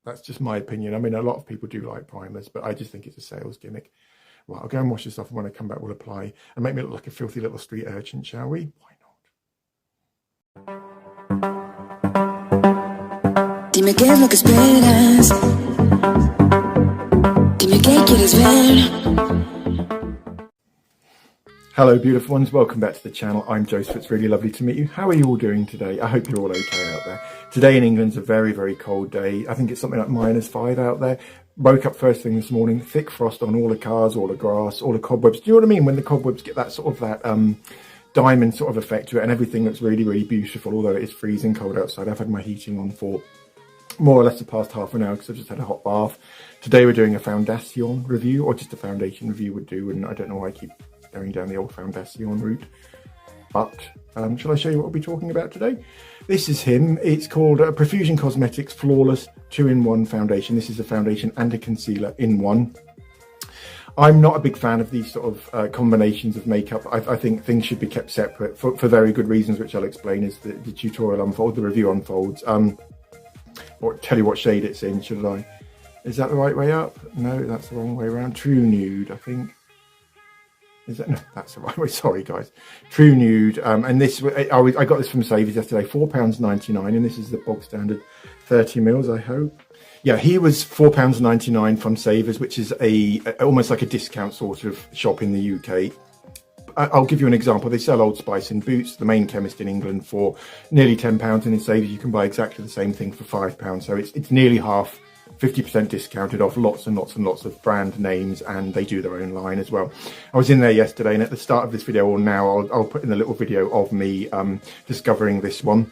That's just my opinion. I mean, a lot of people do like primers, but I just think it's a sales gimmick. Right, I'll go and wash this off, and when I come back, we'll apply and make me look like a filthy little street urchin, shall we? Why not? Dime qué es lo que esperas. Dime qué quieres ver. Hello, beautiful ones. Welcome back to the channel. I'm Joseph. It's really lovely to meet you. How are you all doing today? I hope you're all okay out there. Today in England's a very, very cold day. I think it's something like -5 out there. Woke up first thing this morning, thick frost on all the cars, all the grass, all the cobwebs. Do you know what I mean? When the cobwebs get that sort of diamond sort of effect to it, and everything looks really, really beautiful, although it is freezing cold outside. I've had my heating on for more or less the past half an hour because I've just had a hot bath. Today we're doing a foundation review, or just a foundation review would do, and I don't know why I keep going down the old foundation route. But shall I show you what we'll be talking about today? This is him. It's called Profusion Cosmetics Flawless 2-in-1 Foundation. This is a foundation and a concealer in one. I'm not a big fan of these sort of combinations of makeup. I think things should be kept separate for very good reasons, which I'll explain as the tutorial unfolds, the review unfolds. Or tell you what shade it's in, should I? Is that the right way up? No, that's the wrong way around. True Nude, I think. Is that, no, that's the right way. Sorry, guys. True Nude. And this, I got this from Savers yesterday, £4.99, and this is the bog standard 30 mils, I hope. Yeah, here was £4.99 from Savers, which is almost like a discount sort of shop in the UK. I'll give you an example. They sell Old Spice in Boots, the main chemist in England, for nearly £10, and in Savers you can buy exactly the same thing for £5. So it's nearly half, 50% discounted off lots and lots and lots of brand names, and they do their own line as well. I was in there yesterday, and at the start of this video, or now, I'll put in a little video of me discovering this one.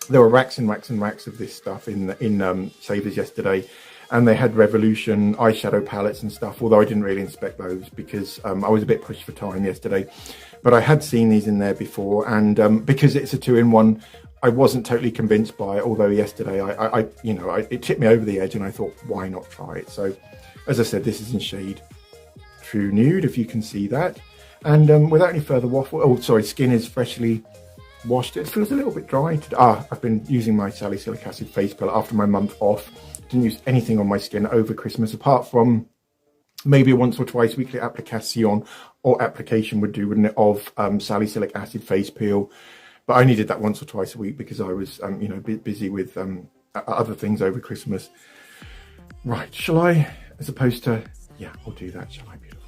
There were racks and racks and racks of this stuff in Savers yesterday, and they had Revolution eyeshadow palettes and stuff, although I didn't really inspect those because I was a bit pushed for time yesterday. But I had seen these in there before, and because it's a 2-in-1, I wasn't totally convinced by it, although yesterday it tipped me over the edge, and I thought, why not try it? So, as I said, this is in shade True Nude, if you can see that. And without any further waffle, oh, sorry, skin is freshly washed. It feels a little bit dry today. I've been using my salicylic acid face pillow after my month off. Didn't use anything on my skin over Christmas, apart from maybe once or twice weekly application, or application would do, wouldn't it, of salicylic acid face peel. But I only did that once or twice a week because I was, busy with other things over Christmas. Right, shall I, as opposed to, yeah, I'll do that, shall I, beautiful?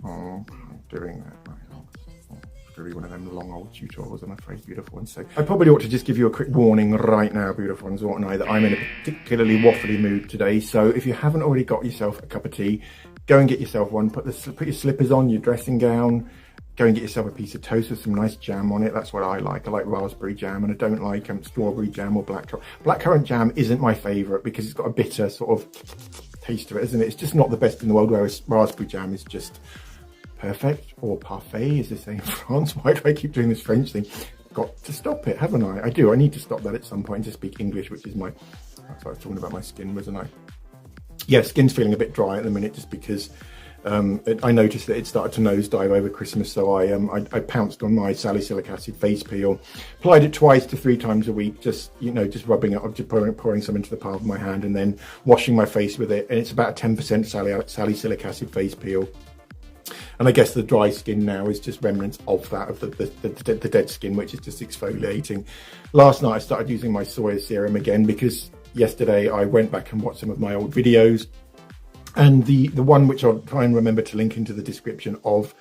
Oh, I'm doing that right now. Really one of them long old tutorials, I'm afraid, beautiful ones. So I probably ought to just give you a quick warning right now, beautiful ones, oughtn't I, that I'm in a particularly waffly mood today. So if you haven't already got yourself a cup of tea, go and get yourself one. Put your slippers on, your dressing gown. Go and get yourself a piece of toast with some nice jam on it. That's what I like. I like raspberry jam, and I don't like strawberry jam or blackcurrant jam. Isn't my favourite because it's got a bitter sort of taste to it, isn't it? It's just not the best in the world, whereas raspberry jam is just perfect, or parfait, as they say in France. Why do I keep doing this French thing? Got to stop it, haven't I? I do. I need to stop that at some point and to speak English, which is my... That's why I was talking about my skin, wasn't I? Yeah, skin's feeling a bit dry at the minute just because I noticed that it started to nosedive over Christmas, so I pounced on my salicylic acid face peel, applied it 2 to 3 times a week, just rubbing it up, just pouring some into the palm of my hand, and then washing my face with it. And it's about 10% salicylic acid face peel. And I guess the dry skin now is just remnants of that, of the dead skin, which is just exfoliating. Last night I started using my soya serum again because yesterday I went back and watched some of my old videos. And the one which I'll try and remember to link into the description of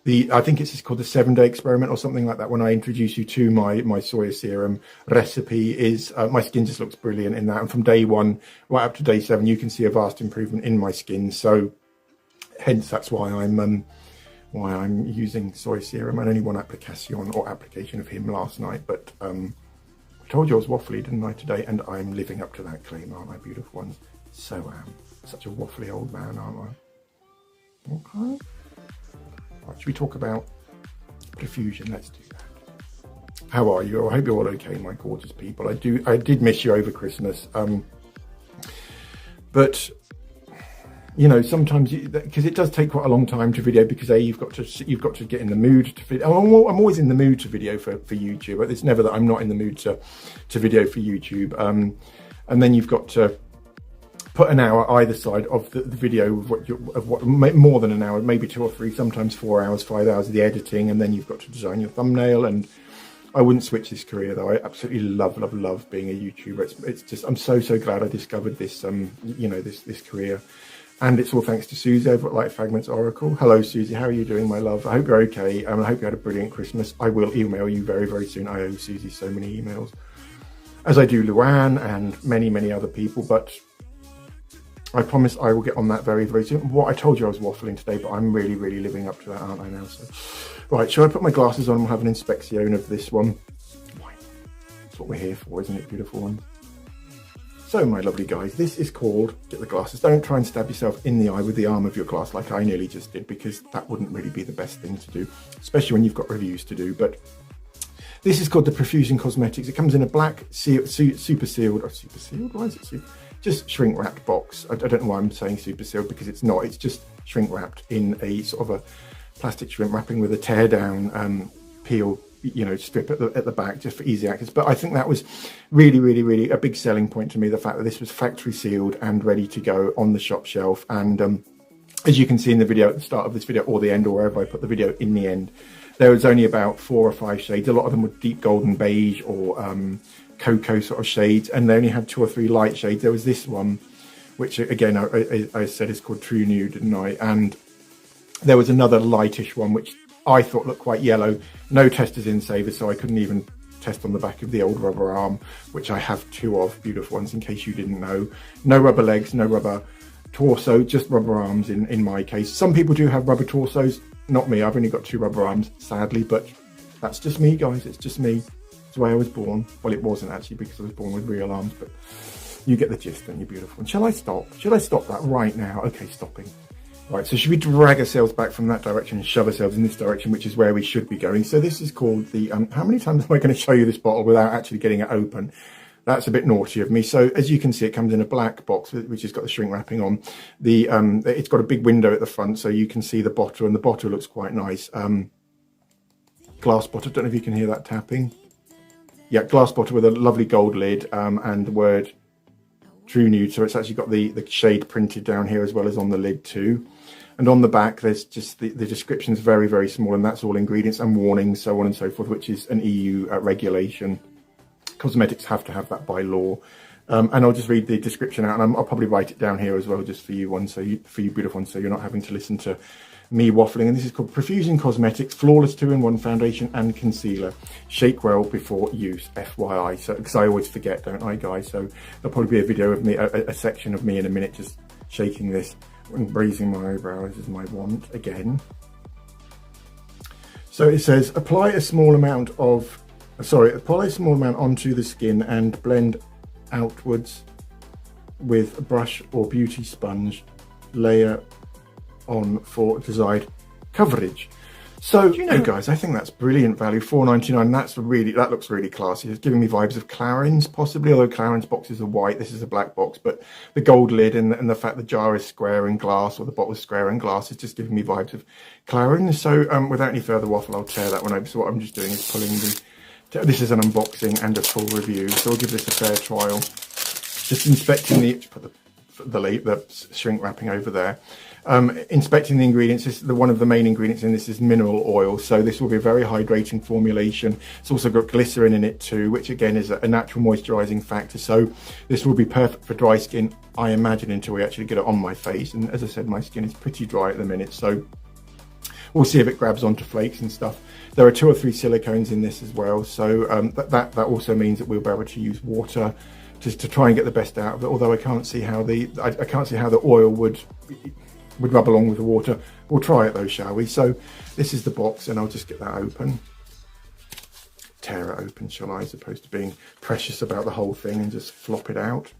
I think it's called the 7-day experiment or something like that, when I introduce you to my soya serum recipe, is my skin just looks brilliant in that. And from day 1 right up to day 7, you can see a vast improvement in my skin. So hence that's why I'm using soya serum, and only one application of him last night. But I told you I was waffly, didn't I, today? And I'm living up to that claim, aren't I, beautiful ones? So am. Such a waffly old man, aren't I? Okay. Right, should we talk about Profusion? Let's do that. How are you? I hope you're all okay, my gorgeous people. I did miss you over Christmas. But sometimes because it does take quite a long time to video, because you've got to get in the mood to video. I'm always in the mood to video for YouTube, but it's never that I'm not in the mood to video for YouTube. And then you've got to put an hour either side of the video of what more than an hour, maybe 2 or 3, sometimes 4 hours, 5 hours of the editing, and then you've got to design your thumbnail. And I wouldn't switch this career though. I absolutely love being a YouTuber. It's just, I'm so glad I discovered this you know, this career. And it's all thanks to Susi over at Light Fragments Auracle. Hello Susi, how are you doing, my love? I hope you're okay. I hope you had a brilliant Christmas. I will email you very soon. I owe Susi so many emails, as I do Luann and many other people, but I promise I will get on that very soon. What I told you I was waffling today, but I'm really living up to that, aren't I now? So, right, shall I put my glasses on and we'll have an inspection of this one? That's what we're here for, isn't it, beautiful one? So, my lovely guys, this is called, get the glasses. Don't try and stab yourself in the eye with the arm of your glass like I nearly just did, because that wouldn't really be the best thing to do, especially when you've got reviews to do. But this is called the Profusion Cosmetics. It comes in a black super sealed, why is it sealed? Just shrink wrapped box. I don't know why I'm saying super sealed, because it's not. It's just shrink wrapped in a sort of a plastic shrink wrapping with a tear down peel, you know, strip at the back, just for easy access. But I think that was really a big selling point to me, the fact that this was factory sealed and ready to go on the shop shelf. And as you can see in the video at the start of this video, or the end, or wherever I put the video in the end, there was only about 4 or 5 shades. A lot of them were deep golden beige or cocoa sort of shades, and they only had 2 or 3 light shades. There was this one, which again I said is called True Nude, didn't I? And there was another lightish one which I thought looked quite yellow. No testers in Savers, so I couldn't even test on the back of the old rubber arm, which I have 2 of, beautiful ones, in case you didn't know. No rubber legs, no rubber torso, just rubber arms in my case. Some people do have rubber torsos, not me. I've only got 2 rubber arms, sadly, but that's just me, guys. It's just me. It's the way I was born. Well, it wasn't actually, because I was born with real arms, but you get the gist, don't you, beautiful? And shall I stop? Should I stop that right now? Okay, stopping. Right, so should we drag ourselves back from that direction and shove ourselves in this direction, which is where we should be going? So this is called the, how many times am I going to show you this bottle without actually getting it open? That's a bit naughty of me. So as you can see, it comes in a black box, which has got the shrink wrapping on. The it's got a big window at the front, so you can see the bottle, and the bottle looks quite nice. Glass bottle, I don't know if you can hear that tapping. Yeah, glass bottle with a lovely gold lid, and the word True Nude. So it's actually got the shade printed down here as well as on the lid too. And on the back, there's just the description is very small, and that's all ingredients and warnings, so on and so forth, which is an EU regulation. Cosmetics have to have that by law. And I'll just read the description out, and I'll probably write it down here as well, just for you for you beautiful ones, so you're not having to listen to me waffling. And this is called Profusion Cosmetics Flawless 2-in-1 Foundation and Concealer. Shake well before use, FYI. So, because I always forget, don't I, guys? So there'll probably be a video of me, a section of me in a minute, just shaking this and raising my eyebrows as my wont again. So it says, apply a small amount onto the skin and blend outwards with a brush or beauty sponge. Layer on for desired coverage. So, you know, guys, I think that's brilliant value. $4.99. That looks really classy. It's giving me vibes of Clarins, possibly, although Clarins boxes are white. This is a black box, but the gold lid and the fact the jar is square and glass, or the bottle is square and glass, is just giving me vibes of Clarins. So, without any further waffle, I'll tear that one open. So what I'm just doing is pulling this is an unboxing and a full review. So I'll give this a fair trial. Just inspecting put the shrink wrapping over there. Inspecting the ingredients, one of the main ingredients in this is mineral oil, so this will be a very hydrating formulation. It's also got glycerin in it too, which again is a natural moisturizing factor, so this will be perfect for dry skin, I imagine, until we actually get it on my face. And as I said, my skin is pretty dry at the minute, so we'll see if it grabs onto flakes and stuff. There are 2 or 3 silicones in this as well, so that also means that we'll be able to use water just to try and get the best out of it, although I can't see how the oil would rub along with the water. We'll try it though, shall we? So this is the box, and I'll just get that open. Tear it open, shall I, as opposed to being precious about the whole thing and just flop it out.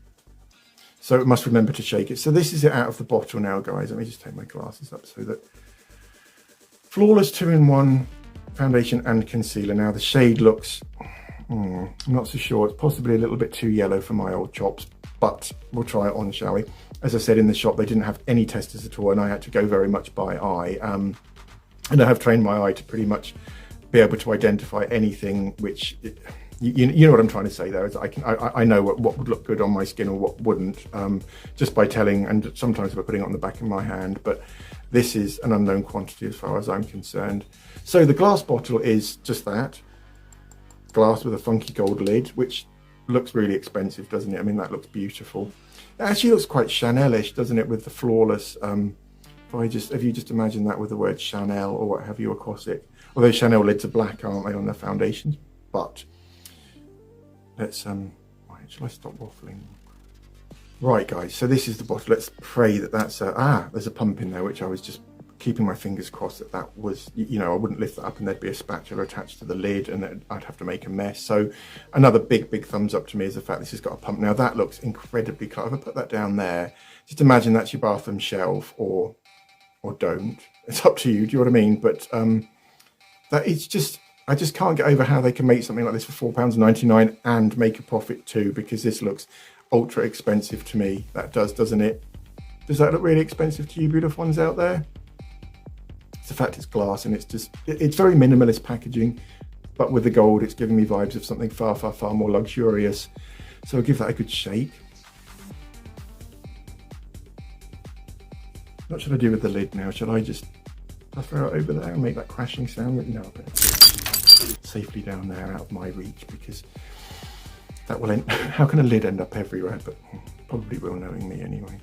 So it must remember to shake it. So this is it out of the bottle now, guys. Let me just take my glasses up so that flawless 2-in-1 foundation and concealer. Now the shade looks, I'm not so sure. It's possibly a little bit too yellow for my old chops, but we'll try it on, shall we? As I said, in the shop, they didn't have any testers at all, and I had to go very much by eye. And I have trained my eye to pretty much be able to identify anything which, you know what I'm trying to say there is I know what would look good on my skin or what wouldn't, just by telling, and sometimes by putting it on the back of my hand, but this is an unknown quantity as far as I'm concerned. So the glass bottle is just that, glass with a funky gold lid, which looks really expensive, doesn't it? I mean, that looks beautiful. It actually looks quite Chanel-ish, doesn't it, with the flawless, if you just imagine that with the word Chanel or what have you across it. Although Chanel lids are black, aren't they, on their foundations? But let's right, shall I stop waffling? Right, guys, so this is the bottle. Let's pray that that's there's a pump in there, which I was just keeping my fingers crossed that was, you know, I wouldn't lift that up and there'd be a spatula attached to the lid and I'd have to make a mess. So another big thumbs up to me is the fact this has got a pump. Now that looks incredibly clever. If I put that down there, just imagine that's your bathroom shelf, or don't. It's up to you, do you know what I mean? But that it's just, I just can't get over how they can make something like this for £4.99 and make a profit too, because this looks ultra expensive to me. That does, doesn't it? Does that look really expensive to you beautiful ones out there? It's the fact it's glass and it's very minimalist packaging, but with the gold, it's giving me vibes of something far more luxurious. So I'll give that a good shake. What should I do with the lid now? Should I just throw it over there and make that crashing sound? No, I'll put it safely down there out of my reach, because that will end. How can a lid end up everywhere? But probably will, knowing me anyway.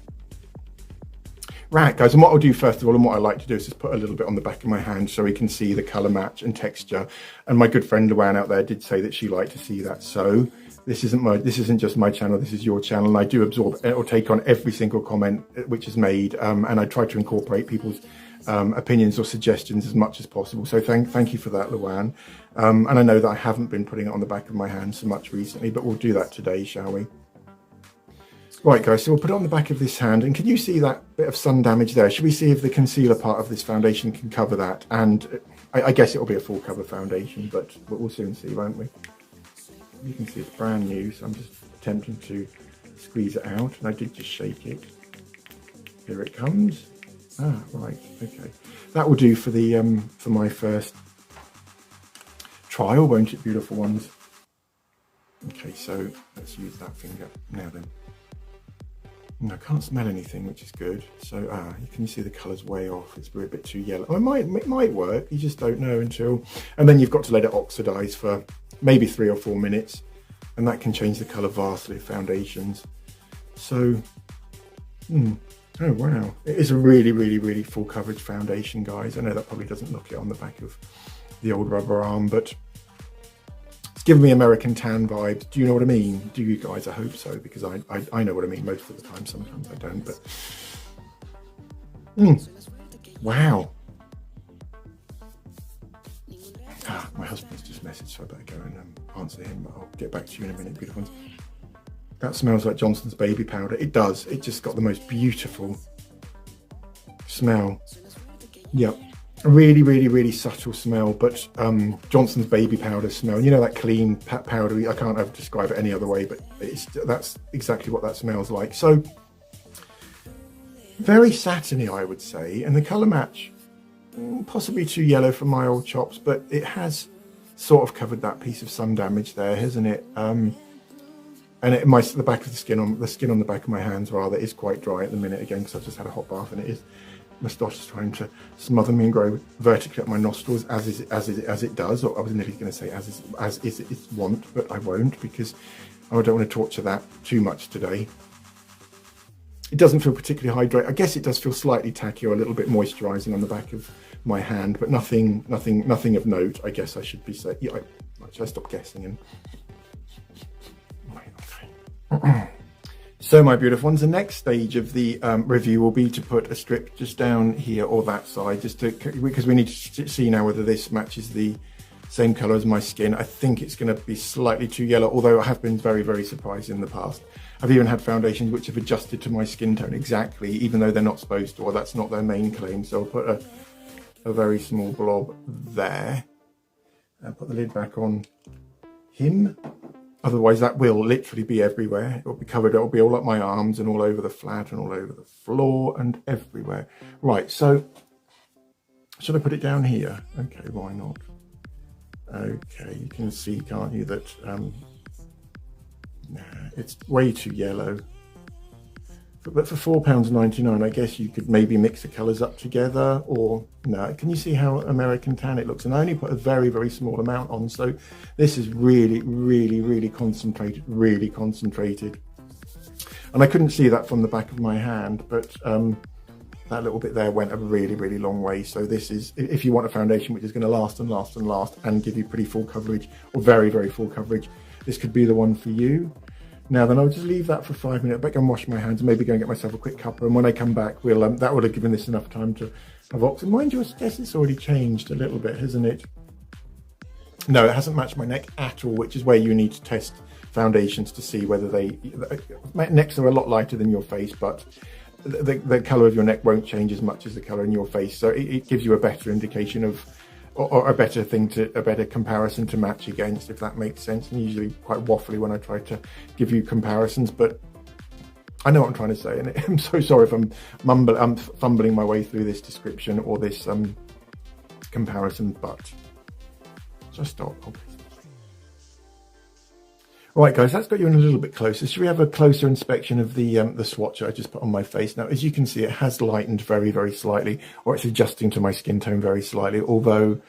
Right, guys, and what I'll do first of all, and what I like to do is just put a little bit on the back of my hand so we can see the colour match and texture. And my good friend Luann out there did say that she liked to see that. So this isn't just my channel, this is your channel, and I do absorb or take on every single comment which is made, and I try to incorporate people's opinions or suggestions as much as possible. So thank you for that, Luann. And I know that I haven't been putting it on the back of my hand so much recently, but we'll do that today, shall we? Right, guys, so we'll put it on the back of this hand, and can you see that bit of sun damage there? Should we see if the concealer part of this foundation can cover that? And I guess it'll be a full cover foundation, but we'll soon see, won't we? You can see it's brand new, so I'm just attempting to squeeze it out, and I did just shake it. Here it comes. Ah, right, okay. That will do for the for my first trial, won't it, beautiful ones? Okay, so let's use that finger now then. And I can't smell anything, which is good. So you can see the colour's way off. It's a bit too yellow. It might work. You just don't know until. And then you've got to let it oxidise for maybe 3 or 4 minutes, and that can change the colour vastly of foundations. So, oh wow, it is a really full coverage foundation, guys. I know that probably doesn't look it on the back of the old rubber arm, but it's giving me American tan vibes. Do you know what I mean? Do you guys? I hope so, because I know what I mean most of the time. Sometimes I don't, but wow. My husband's just messaged, so I better go and answer him, but I'll get back to you in a minute, beautiful ones. That smells like Johnson's baby powder. It does. It just got the most beautiful smell. Yep. A really subtle smell, but Johnson's baby powder smell. And you know that clean powder, I can't ever describe it any other way, but that's exactly what that smells like. So very satiny, I would say, and the colour match, possibly too yellow for my old chops, but it has sort of covered that piece of sun damage there, hasn't it? And the back of the skin on the back of my hands rather is quite dry at the minute, again, because I've just had a hot bath, and it is. Moustache is trying to smother me and grow vertically up my nostrils as it does. Or I was nearly going to say as is its wont, but I won't, because I don't want to torture that too much today. It doesn't feel particularly hydrated. I guess it does feel slightly tacky or a little bit moisturising on the back of my hand, but nothing of note. I guess I should be saying. Yeah, should I stop guessing and. Okay. So my beautiful ones, the next stage of the review will be to put a strip just down here or that side, just to, because we need to see now whether this matches the same colour as my skin. I think it's going to be slightly too yellow, although I have been very surprised in the past. I've even had foundations which have adjusted to my skin tone exactly, even though they're not supposed to, or that's not their main claim. So I'll put a very small blob there and put the lid back on him. Otherwise, that will literally be everywhere. It will be covered, it will be all up my arms and all over the flat and all over the floor and everywhere. Right, so should I put it down here? Okay, why not? Okay, you can see, can't you, that nah, it's way too yellow. But for £4.99, I guess you could maybe mix the colours up together, or no. Can you see how American tan it looks? And I only put a very, very small amount on, so this is really, really, really concentrated, really concentrated. And I couldn't see that from the back of my hand, but that little bit there went a really, really long way. So this is, if you want a foundation which is going to last and last and last and give you pretty full coverage, or very, very full coverage, this could be the one for you. Now then, I'll just leave that for 5 minutes. I better go and wash my hands and maybe go and get myself a quick cuppa. And when I come back, we'll that would have given this enough time to have oxygen. Mind you, I guess it's already changed a little bit, hasn't it? No, it hasn't matched my neck at all, which is where you need to test foundations to see whether they... Necks are a lot lighter than your face, but the colour of your neck won't change as much as the colour in your face. So it gives you a better indication of, or a better comparison to match against, if that makes sense. I'm usually quite waffly when I try to give you comparisons, but I know what I'm trying to say, and I'm so sorry if I'm fumbling my way through this description or this comparison, but just stop. Right, guys, that's got you in a little bit closer. Should we have a closer inspection of the swatch I just put on my face? Now, as you can see, it has lightened very, very slightly, or it's adjusting to my skin tone very slightly, although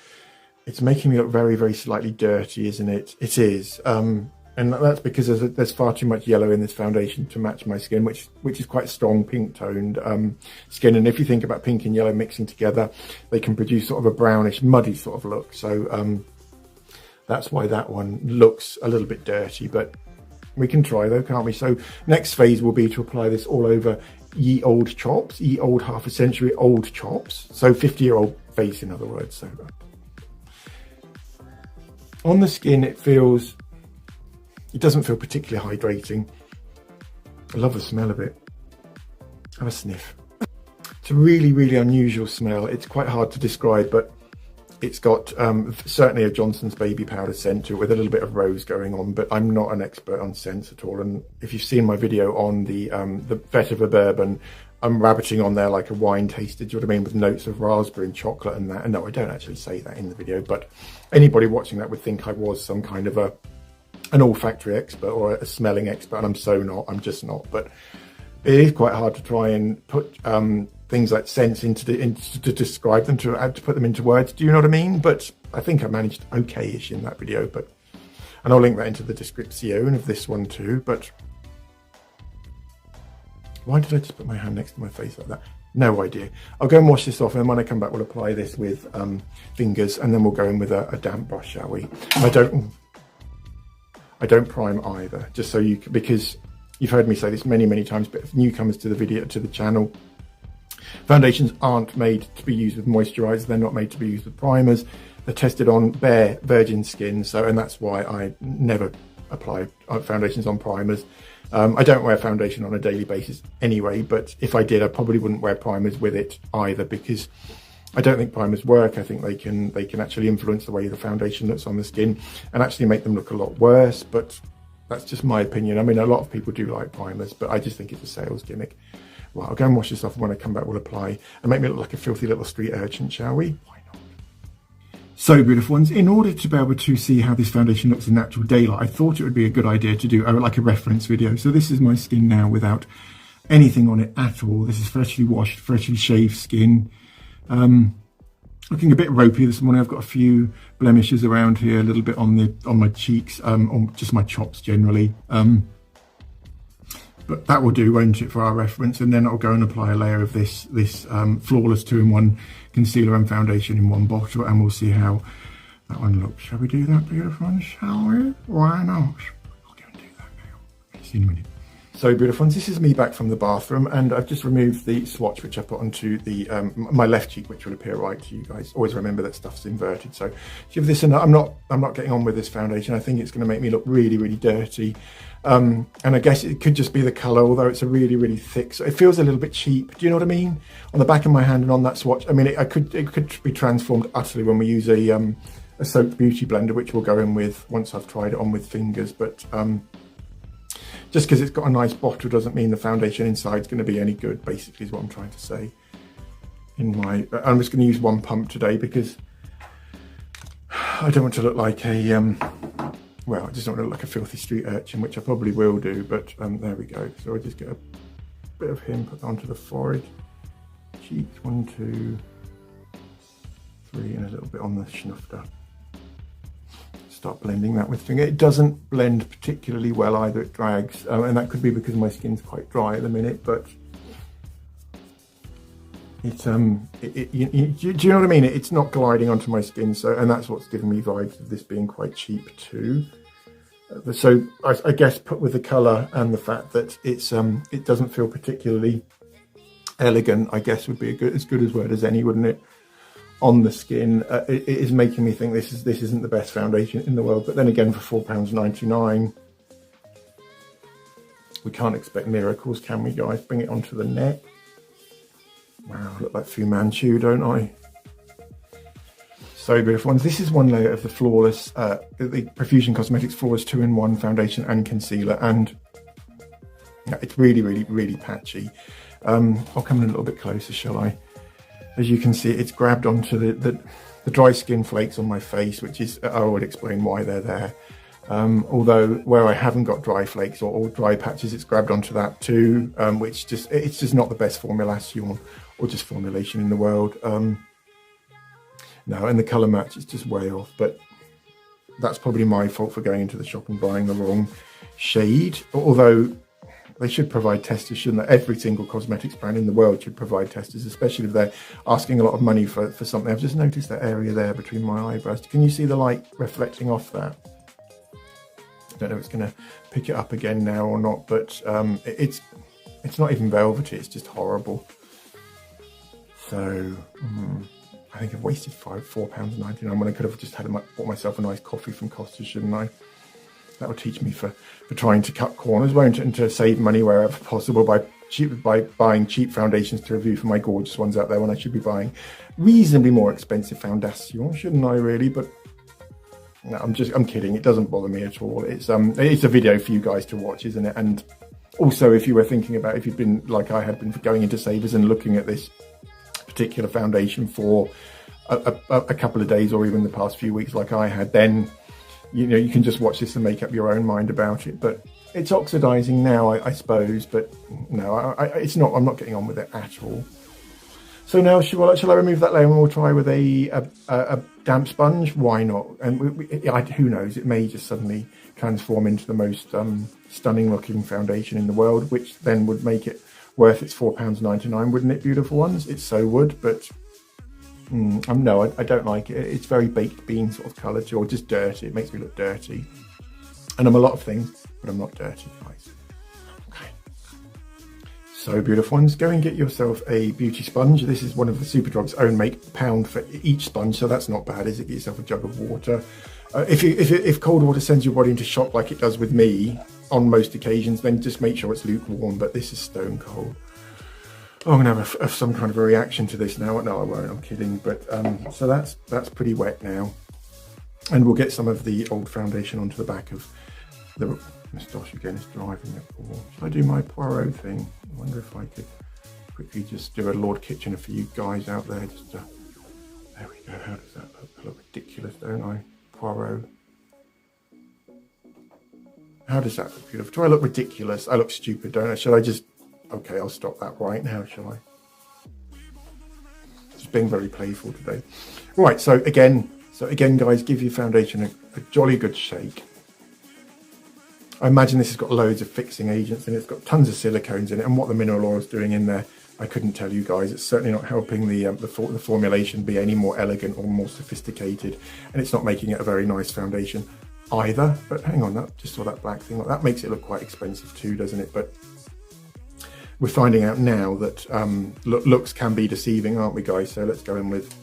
it's making me look very, very slightly dirty, isn't it? It is. And that's because there's far too much yellow in this foundation to match my skin, which is quite strong pink-toned skin. And if you think about pink and yellow mixing together, they can produce sort of a brownish, muddy sort of look. So that's why that one looks a little bit dirty, but we can try though, can't we? So next phase will be to apply this all over ye old chops, ye old half a century old chops. So 50-year-old face, in other words. So on the skin, it doesn't feel particularly hydrating. I love the smell of it. Have a sniff. It's a really, really unusual smell. It's quite hard to describe, but it's got certainly a Johnson's baby powder scent to it with a little bit of rose going on, but I'm not an expert on scents at all. And if you've seen my video on the vetiver bourbon, I'm rabbiting on there like a wine taster, do you know what I mean, with notes of raspberry and chocolate and that. And no, I don't actually say that in the video, but anybody watching that would think I was some kind of an olfactory expert or a smelling expert, and I'm so not. I'm just not. But it is quite hard to try and put things like scents to describe them, to put them into words. Do you know what I mean? But I think I managed okay-ish in that video. And I'll link that into the description of this one too. But why did I just put my hand next to my face like that? No idea. I'll go and wash this off, and when I come back, we'll apply this with fingers, and then we'll go in with a damp brush, shall we? I don't prime either, just so because you've heard me say this many, many times, but if newcomers to the channel, foundations aren't made to be used with moisturizers. They're not made to be used with primers. They're tested on bare virgin skin. And that's why I never apply foundations on primers. I don't wear foundation on a daily basis anyway, but if I did, I probably wouldn't wear primers with it either, because I don't think primers work. I think they can actually influence the way the foundation looks on the skin and actually make them look a lot worse. But that's just my opinion. I mean, a lot of people do like primers, but I just think it's a sales gimmick. Well, I'll go and wash this off, and when I come back, we'll apply and make me look like a filthy little street urchin, shall we? Why not? So, beautiful ones, in order to be able to see how this foundation looks in natural daylight, I thought it would be a good idea to do like a reference video. So this is my skin now without anything on it at all. This is freshly washed, freshly shaved skin. Looking a bit ropey this morning. I've got a few blemishes around here, a little bit on my cheeks, on just my chops generally. But that will do, won't it, for our reference? And then I'll go and apply a layer of this flawless 2-in-1 concealer and foundation in one bottle, and we'll see how that one looks. Shall we do that, beautiful one? Shall we? Why not? I'll go and do that now. See you in a minute. So, beautiful ones, this is me back from the bathroom, and I've just removed the swatch which I put onto the my left cheek, which will appear right to you guys. Always remember that stuff's inverted. So give this I'm not getting on with this foundation. I think it's going to make me look really, really dirty. And I guess it could just be the colour, although it's a really, really thick, so it feels a little bit cheap. Do you know what I mean? On the back of my hand and on that swatch, I mean, it could be transformed utterly when we use a soaked beauty blender, which we'll go in with once I've tried it on with fingers. But just because it's got a nice bottle doesn't mean the foundation inside is going to be any good, basically, is what I'm trying to say. I'm just going to use one pump today because I don't want to look like a, well, I just don't want to look like a filthy street urchin, which I probably will do, but there we go. So I just get a bit of him, put onto the forehead, cheeks, 1, 2, 3, and a little bit on the schnufter. Start blending that with finger. It doesn't blend particularly well either, it drags, and that could be because my skin's quite dry at the minute, but it's do you know what I mean? It's not gliding onto my skin, so, and that's what's giving me vibes of this being quite cheap too. So I guess put with the colour and the fact that it's it doesn't feel particularly elegant, I guess would be as good as word as any, wouldn't it? On the skin, it is making me think this isn't the best foundation in the world. But then again, for £4.99, we can't expect miracles, can we, guys? Bring it onto the neck. Wow, I look like Fu Manchu, don't I? So beautiful ones. This is one layer of the Flawless, the Profusion Cosmetics Flawless 2-in-1 foundation and concealer, and yeah, it's really, really, really patchy. I'll come in a little bit closer, shall I? As you can see, it's grabbed onto the dry skin flakes on my face, which is, I would explain why they're there. Although where I haven't got dry flakes or dry patches, it's grabbed onto that too, which it's just not the best formulation or just formulation in the world. No, and the colour match is just way off, but that's probably my fault for going into the shop and buying the wrong shade. Although they should provide testers, shouldn't they? Every single cosmetics brand in the world should provide testers, especially if they're asking a lot of money for something. I've just noticed that area there between my eyebrows. Can you see the light reflecting off that? I don't know if it's going to pick it up again now or not, but it's not even velvety, it's just horrible. So I think I've wasted £4.99 when I could have just bought myself a nice coffee from Costa, shouldn't I? That will teach me for trying to cut corners, won't it, and to save money wherever possible by buying cheap foundations to review for my gorgeous ones out there when I should be buying reasonably more expensive foundation, shouldn't I really? But no, I'm kidding. It doesn't bother me at all. It's a video for you guys to watch, isn't it? And also, if you were thinking about, if you've been like I had been going into Savers and looking at this particular foundation for a couple of days or even the past few weeks like I had, then you know, you can just watch this and make up your own mind about it. But it's oxidizing now, I suppose, but no, it's not. I'm not getting on with it at all. So now, shall I remove that layer and we'll try with a damp sponge? Why not? And who knows, it may just suddenly transform into the most stunning looking foundation in the world, which then would make it worth its £4.99, wouldn't it, beautiful ones? It so would, but no, I don't like it. It's very baked bean sort of colour too, or just dirty. It makes me look dirty. And I'm a lot of things, but I'm not dirty, guys. Okay. So beautiful ones, go and get yourself a beauty sponge. This is one of the Superdrug's own make, £1 for each sponge, so that's not bad, is it? Get yourself a jug of water. If cold water sends your body into shock like it does with me on most occasions, then just make sure it's lukewarm, but this is stone cold. Oh, I'm gonna have some kind of a reaction to this now. No, I won't, I'm kidding. But so that's pretty wet now. And we'll get some of the old foundation onto the back of the moustache again. It's driving it. Should I do my Poirot thing? I wonder if I could quickly just do a Lord Kitchener for you guys out there. Just there we go. How does that look? I look ridiculous, don't I? Poirot. How does that look? Beautiful. Do I look ridiculous? I look stupid, don't I? Should I just... Okay, I'll stop that right now, shall I? Just being very playful today. Right, so again, guys, give your foundation a jolly good shake. I imagine this has got loads of fixing agents in it. It's got tons of silicones in it, and what the mineral oil is doing in there, I couldn't tell you guys. It's certainly not helping the formulation be any more elegant or more sophisticated, and it's not making it a very nice foundation either. But hang on, that just saw that black thing. That makes it look quite expensive too, doesn't it? But we're finding out now that looks can be deceiving, aren't we, guys? So let's go in with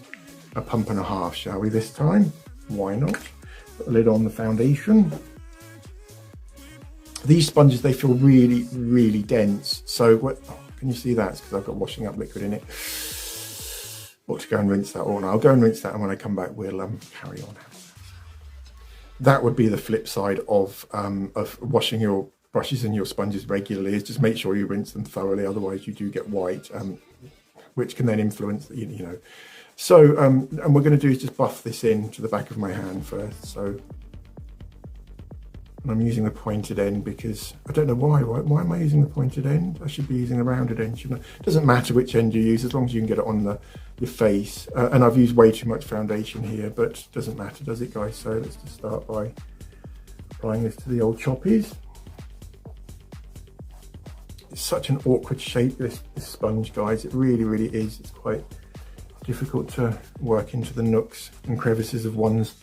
a pump and a half, shall we, this time? Why not? Put the lid on the foundation. These sponges, they feel really, really dense. So can you see that? It's because I've got washing up liquid in it. Ought to go and rinse that on. I'll go and rinse that, and when I come back, we'll carry on. That would be the flip side of washing your brushes and your sponges regularly, is just make sure you rinse them thoroughly, otherwise you do get white. which can then influence, you know. So, and we're going to do is just buff this in to the back of my hand first. So, and I'm using the pointed end because I don't know why am I using the pointed end? I should be using the rounded end, shouldn't I? It doesn't matter which end you use as long as you can get it on your face. And I've used way too much foundation here, but it doesn't matter, does it, guys? So let's just start by applying this to the old choppies. It's such an awkward shape, this sponge, guys. It really, really is. It's quite difficult to work into the nooks and crevices of one's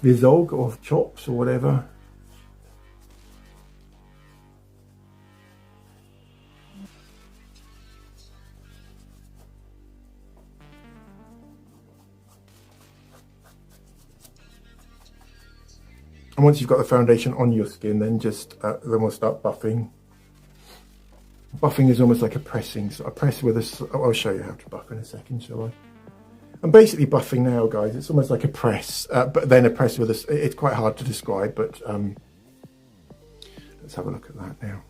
visog or chops or whatever. And once you've got the foundation on your skin, then just then we'll start buffing. Buffing is almost like a pressing. So I press with a. I'll show you how to buff in a second, shall I? I'm basically buffing now, guys. It's almost like a press, but then a press with a. It's quite hard to describe, but let's have a look at that now.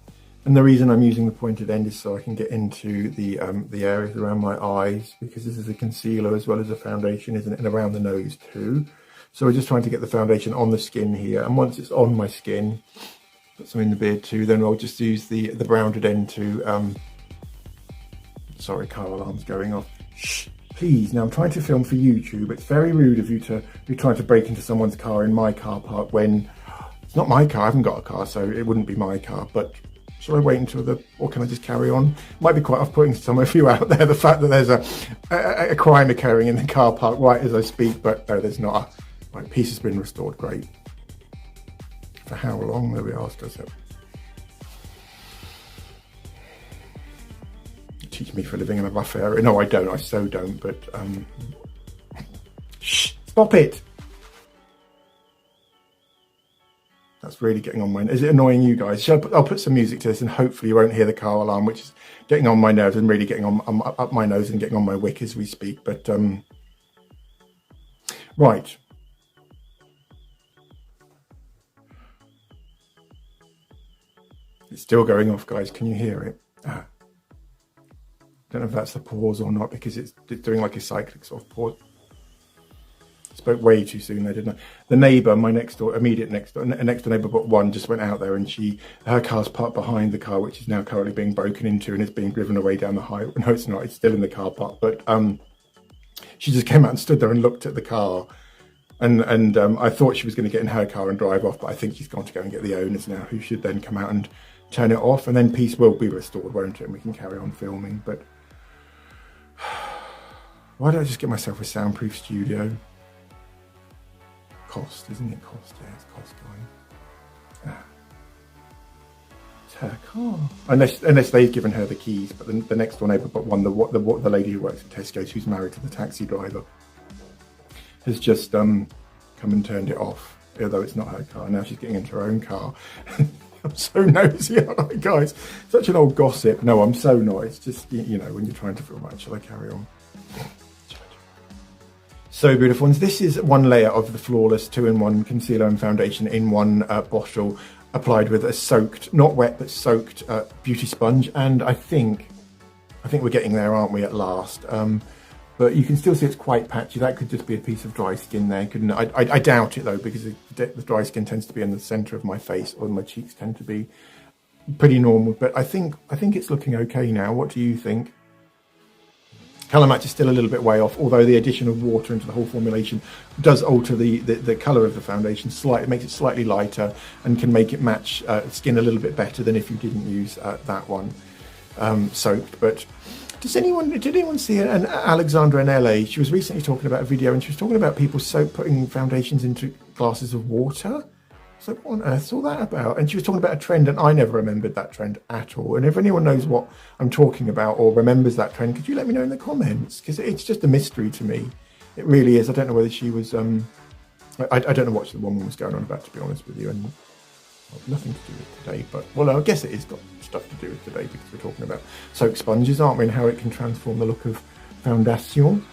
And the reason I'm using the pointed end is so I can get into the areas around my eyes, because this is a concealer as well as a foundation, isn't it? And around the nose too. So we're just trying to get the foundation on the skin here, and once it's on my skin, put some in the beard too, then I'll just use the rounded end to, sorry, car alarm's going off. Shh, please, now I'm trying to film for YouTube. It's very rude of you to be trying to break into someone's car in my car park when it's not my car. I haven't got a car, so it wouldn't be my car, but shall I wait until or can I just carry on? Might be quite off-putting to some of you out there, the fact that there's a crime occurring in the car park right as I speak, but no, there's not. Right, peace has been restored, great. For how long, maybe ask ourselves. Teach me for living in a rough area. No, I don't, I so don't, but shh, stop it. That's really getting on my nerves. Is it annoying you guys? I'll put some music to this and hopefully you won't hear the car alarm, which is getting on my nerves and really getting on up my nose and getting on my wick as we speak, but right. It's still going off, guys. Can you hear it? Don't know if that's the pause or not, because it's doing like a cyclic sort of pause. Spoke way too soon there, didn't I? The neighbour, my immediate next door neighbour but one, just went out there, and her car's parked behind the car, which is now currently being broken into and is being driven away down the highway. No, it's not. It's still in the car park. But she just came out and stood there and looked at the car. And I thought she was going to get in her car and drive off, but I think she's gone to go and get the owners now, who should then come out and turn it off, and then peace will be restored, won't it? And we can carry on filming. But why don't I just get myself a soundproof studio? Cost, isn't it? Cost, yeah, it's cost, guys. It's her car. Unless they've given her the keys, but the next door neighbour, but one, the lady who works at Tesco's, who's married to the taxi driver, has just come and turned it off, although it's not her car. Now she's getting into her own car. I'm so nosy, aren't I, guys? Such an old gossip. No, I'm so not. It's just, you know, when you're trying to film, right, shall I carry on? So beautiful ones. This is one layer of the Flawless 2-in-1 concealer and foundation in one bottle, applied with a soaked, not wet, but soaked beauty sponge. And I think we're getting there, aren't we, at last? But you can still see it's quite patchy. That could just be a piece of dry skin there, couldn't it? I doubt it, though, because the dry skin tends to be in the centre of my face, or my cheeks tend to be pretty normal. But I think it's looking okay now. What do you think? Colour match is still a little bit way off, although the addition of water into the whole formulation does alter the colour of the foundation slightly, makes it slightly lighter, and can make it match skin a little bit better than if you didn't use that one soaked. But did anyone see an Alexandra in LA? She was recently talking about a video, and she was talking about people putting foundations into glasses of water. So what on earth's all that about? And she was talking about a trend, and I never remembered that trend at all. And if anyone knows what I'm talking about or remembers that trend, could you let me know in the comments? Because it's just a mystery to me. It really is. I don't know whether she was, I don't know what the woman was going on about, to be honest with you. And well, nothing to do with today, but, well, I guess it is got stuff to do with today, because we're talking about soap sponges, aren't we? And how it can transform the look of foundation.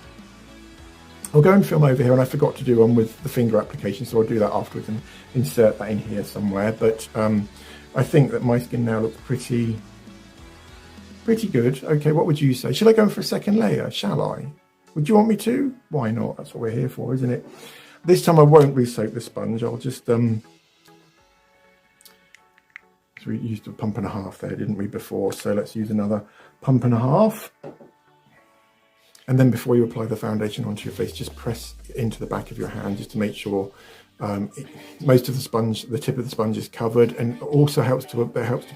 I'll go and film over here, and I forgot to do one with the finger application, so I'll do that afterwards and insert that in here somewhere. But I think that my skin now looks pretty Pretty good. Okay, what would you say? Should I go for a second layer? Shall I? Would you want me to? Why not? That's what we're here for, isn't it? This time I won't re-soak the sponge. I'll just so we used a pump and a half there, didn't we, before? So let's use another pump and a half. And then before you apply the foundation onto your face, just press into the back of your hand just to make sure most of the sponge, the tip of the sponge is covered, and also it helps to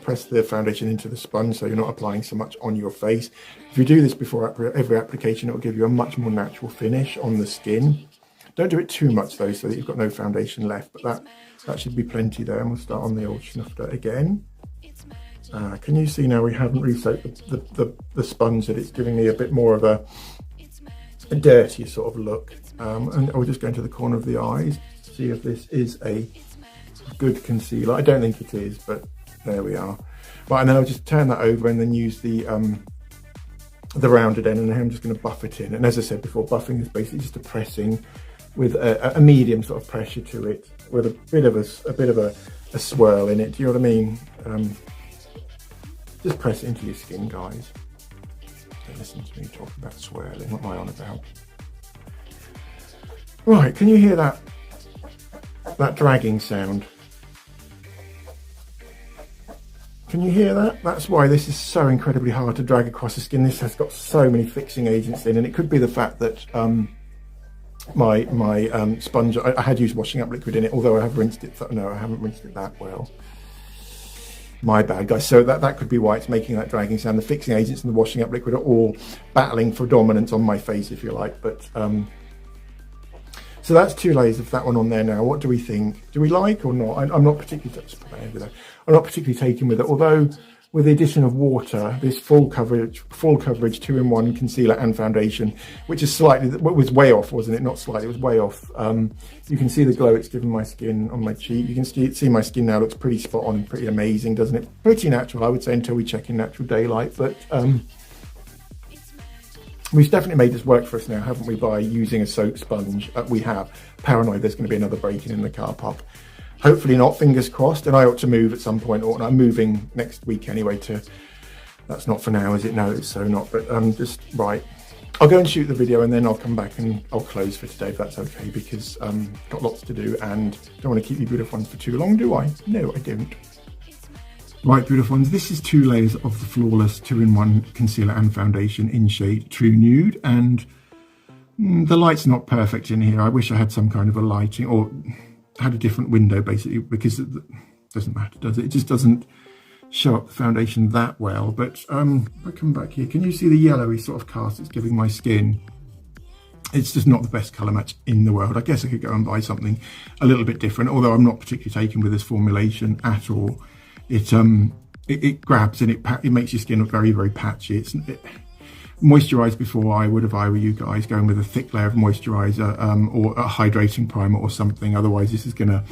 press the foundation into the sponge so you're not applying so much on your face. If you do this before every application, it will give you a much more natural finish on the skin. Don't do it too much though, so that you've got no foundation left, but that should be plenty there. And we'll start on the old snuffer again. Can you see now we haven't re-soaked the sponge, that it's giving me a bit more of a dirty sort of look. And I'll just go into the corner of the eyes, see if this is a good concealer. I don't think it is, but there we are. Right, and then I'll just turn that over and then use the rounded end, and then I'm just going to buff it in. And as I said before, buffing is basically just a pressing with a medium sort of pressure to it, with a bit of a swirl in it. Do you know what I mean? Just press it into your skin, guys. Don't listen to me talking about swirling. What am I on about? Right, can you hear that dragging sound? Can you hear that? That's why this is so incredibly hard to drag across the skin. This has got so many fixing agents in, and it could be the fact that my sponge, I had used washing up liquid in it, although I have rinsed it. No, I haven't rinsed it that well. My bad, guys. So that could be why it's making that dragging sound. The fixing agents and the washing up liquid are all battling for dominance on my face, if you like. But so that's 2 layers of that one on there now. What do we think? Do we like or not? I'm not particularly, I'm not particularly taken with it. Although with the addition of water, this full coverage 2-in-1 concealer and foundation, which is slightly, was way off, wasn't it? Not slightly, it was way off. You can see the glow it's given my skin on my cheek. You can see my skin now looks pretty spot on, pretty amazing, doesn't it? Pretty natural, I would say, until we check in natural daylight. But we've definitely made this work for us now, haven't we, by using a soap sponge? We have. Paranoid there's going to be another break-in in the car park. Hopefully not, fingers crossed, and I ought to move at some point, or I'm moving next week anyway to, that's not for now, is it? No, it's so not, but just, right. I'll go and shoot the video and then I'll come back and I'll close for today if that's okay, because got lots to do and don't want to keep you beautiful ones for too long, do I? No, I don't. Right, beautiful ones, this is 2 layers of the Flawless 2-in-1 concealer and foundation in shade True Nude, and the light's not perfect in here. I wish I had some kind of a lighting, or had a different window basically, because it doesn't matter, does it? It just doesn't show up the foundation that well. But if I come back here, can you see the yellowy sort of cast it's giving my skin? It's just not the best colour match in the world. I guess I could go and buy something a little bit different, although I'm not particularly taken with this formulation at all. It grabs and it makes your skin look very, very patchy. Moisturise before I would, if I were you guys, going with a thick layer of moisturiser or a hydrating primer or something. Otherwise this is going to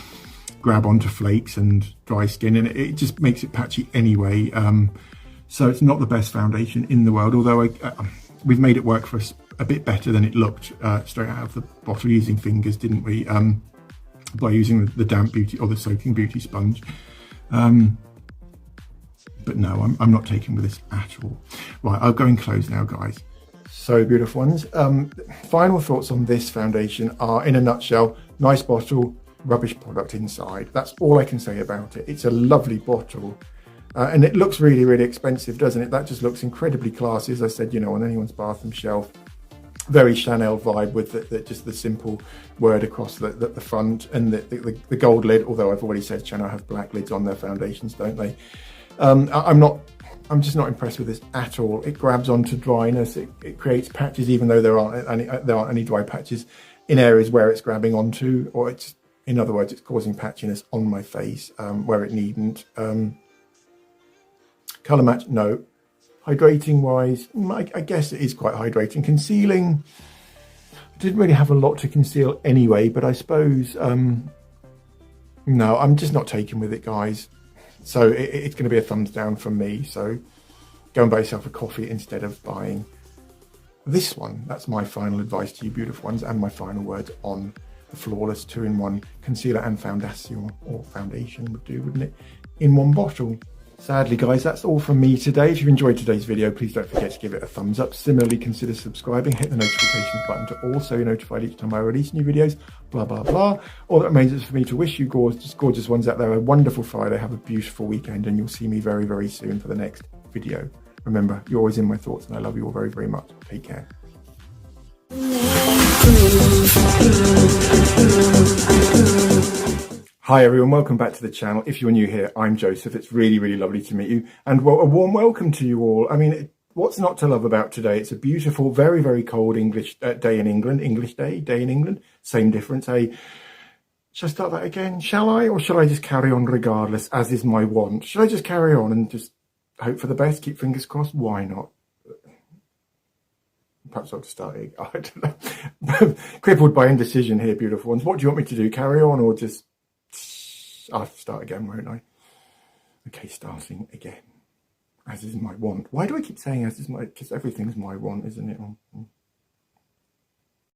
grab onto flakes and dry skin, and it just makes it patchy anyway. So it's not the best foundation in the world, although we've made it work for us a bit better than it looked straight out of the bottle using fingers, didn't we? By using the damp beauty or the soaking beauty sponge. But no, I'm not taken with this at all. Right, I'll go and close now, guys. So beautiful ones. Final thoughts on this foundation are, in a nutshell, nice bottle, rubbish product inside. That's all I can say about it. It's a lovely bottle. And it looks really, really expensive, doesn't it? That just looks incredibly classy, as I said, you know, on anyone's bathroom shelf. Very Chanel vibe with just the simple word across the front, and the gold lid, although I've already said Chanel have black lids on their foundations, don't they? I'm just not impressed with this at all. It grabs onto dryness. It creates patches, even though there aren't any dry patches in areas where it's grabbing onto, or it's, in other words, it's causing patchiness on my face where it needn't. Colour match, no. Hydrating wise, I guess it is quite hydrating. Concealing, I didn't really have a lot to conceal anyway, but I suppose, no, I'm just not taken with it, guys. So it's going to be a thumbs down from me. So go and buy yourself a coffee instead of buying this one. That's my final advice to you, beautiful ones, and my final words on the Flawless 2-in-1 concealer and foundation, or foundation would do, wouldn't it? In one bottle. Sadly, guys, that's all from me today. If you enjoyed today's video, please don't forget to give it a thumbs up. Similarly, consider subscribing, hit the notifications button to also be notified each time I release new videos, blah, blah, blah. All that remains is for me to wish you gorgeous ones out there a wonderful Friday. Have a beautiful weekend, and you'll see me very, very soon for the next video. Remember, you're always in my thoughts, and I love you all very, very much. Take care. Hi everyone, welcome back to the channel. If you're new here, I'm Joseph. It's really, really lovely to meet you, and well, a warm welcome to you all. I mean, what's not to love about today? It's a beautiful, very, very cold English day in England. English day in England. Same difference. Shall I start that again? Shall I? Or shall I just carry on regardless, as is my want? Should I just carry on and just hope for the best, keep fingers crossed? Why not? Perhaps I'll just start again. I don't know. Crippled by indecision here, beautiful ones. What do you want me to do? Carry on or just... I'll have to start again, won't I? Okay, starting again. As is my want. Why do I keep saying as is my... Because everything's my want, isn't it?